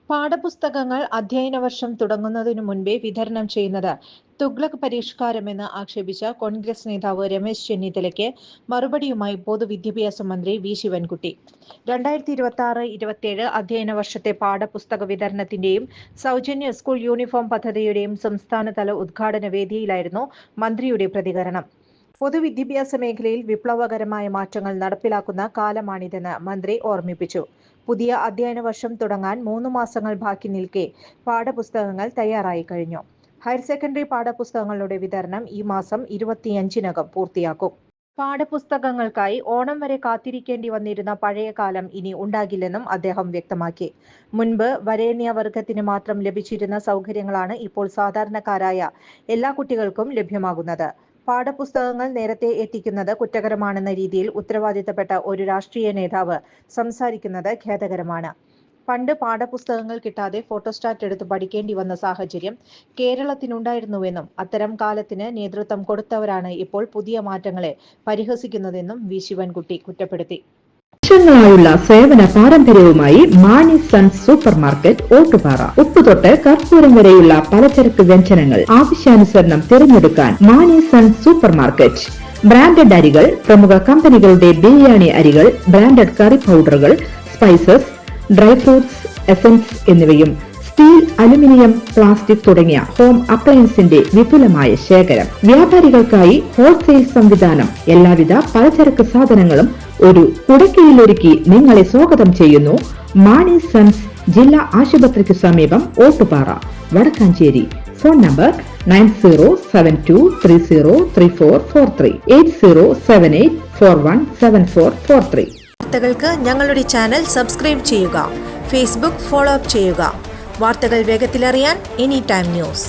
പാഠപുസ്തകങ്ങൾ അധ്യയന വർഷം തുടങ്ങുന്നതിനു മുൻപേ വിതരണം ചെയ്യുന്നത് തുഗ്ലക് പരിഷ്കാരമെന്ന് ആക്ഷേപിച്ച കോൺഗ്രസ് നേതാവ് രമേശ് ചെന്നിത്തലയ്ക്ക് മറുപടിയുമായി പൊതുവിദ്യാഭ്യാസ മന്ത്രി വി ശിവൻകുട്ടി. 2026-27 അധ്യയന വർഷത്തെ പാഠപുസ്തക വിതരണത്തിന്റെയും സൗജന്യ സ്കൂൾ യൂണിഫോം പദ്ധതിയുടെയും സംസ്ഥാനതല ഉദ്ഘാടന വേദിയിലായിരുന്നു മന്ത്രിയുടെ പ്രതികരണം. പൊതുവിദ്യാഭ്യാസ മേഖലയിൽ വിപ്ലവകരമായ മാറ്റങ്ങൾ നടപ്പിലാക്കുന്ന കാലമാണിതെന്ന് മന്ത്രി ഓർമ്മിപ്പിച്ചു. പുതിയ അധ്യയന വർഷം തുടങ്ങാൻ 3 മാസങ്ങൾ ബാക്കി നിൽക്കെ പാഠപുസ്തകങ്ങൾ തയ്യാറായി കഴിഞ്ഞു. ഹയർ സെക്കൻഡറി പാഠപുസ്തകങ്ങളുടെ വിതരണം ഈ മാസം 25-നകം പൂർത്തിയാക്കും. പാഠപുസ്തകങ്ങൾക്കായി ഓണം വരെ കാത്തിരിക്കേണ്ടി വന്നിരുന്ന പഴയ കാലം ഇനി ഉണ്ടാകില്ലെന്നും അദ്ദേഹം വ്യക്തമാക്കി. മുൻപ് വരേണ്യവർഗത്തിന് മാത്രം ലഭിച്ചിരുന്ന സൗകര്യങ്ങളാണ് ഇപ്പോൾ സാധാരണക്കാരായ എല്ലാ കുട്ടികൾക്കും ലഭ്യമാകുന്നത്. പാഠപുസ്തകങ്ങൾ നേരത്തെ എത്തിക്കുന്നത് കുറ്റകരമാണെന്ന രീതിയിൽ ഉത്തരവാദിത്തപ്പെട്ട ഒരു രാഷ്ട്രീയ നേതാവ് സംസാരിക്കുന്നത് ഖേദകരമാണ്. പണ്ട് പാഠപുസ്തകങ്ങൾ കിട്ടാതെ ഫോട്ടോസ്റ്റാറ്റ് എടുത്ത് പഠിക്കേണ്ടി വന്ന സാഹചര്യം കേരളത്തിനുണ്ടായിരുന്നുവെന്നും അത്തരം കാലത്തിന് നേതൃത്വം കൊടുത്തവരാണ് ഇപ്പോൾ പുതിയ മാറ്റങ്ങളെ പരിഹസിക്കുന്നതെന്നും വി ശിവൻകുട്ടി കുറ്റപ്പെടുത്തി. വർഷങ്ങളായുള്ള സേവന പാരമ്പര്യവുമായി Mani sons super market Ottupara. ഉപ്പുതൊട്ട് കർപ്പൂരം വരെയുള്ള പലചരക്ക് വ്യഞ്ജനങ്ങൾ ആവശ്യാനുസരണം തിരഞ്ഞെടുക്കാൻ Mani sons super market. Branded അരികൾ, പ്രമുഖ കമ്പനികളുടെ ബിരിയാണി അരികൾ, ബ്രാൻഡഡ് കറി പൗഡറുകൾ, സ്പൈസസ്, ഡ്രൈ ഫ്രൂട്ട്സ്, എസൻസ് എന്നിവയും സ്റ്റീൽ, അലുമിനിയം, പ്ലാസ്റ്റിക് തുടങ്ങിയ ഹോം അപ്ലയൻസിന്റെ വിപുലമായ ശേഖരം. വ്യാപാരികൾക്കായി ഹോൾസെയിൽ സംവിധാനം. എല്ലാവിധ പലചരക്ക് സാധനങ്ങളും ഒരു കുടക്കീഴിലൊരുക്കി നിങ്ങളെ സ്വാഗതം ചെയ്യുന്നു. മാണി സൺസ്, ജില്ലാ ആശുപത്രിക്ക് സമീപം, ഓട്ടുപാറ, വടക്കാഞ്ചേരി. Phone number 9072303443 8078417443. വാർത്തകൾക്ക് ഞങ്ങളുടെ ചാനൽ സബ്സ്ക്രൈബ് ചെയ്യുക. ഫേസ്ബുക്ക് ഫോളോ അപ്പ് ചെയ്യുക. വാർത്തകൾ വേഗത്തിലറിയാൻ എനി ടൈം ന്യൂസ്.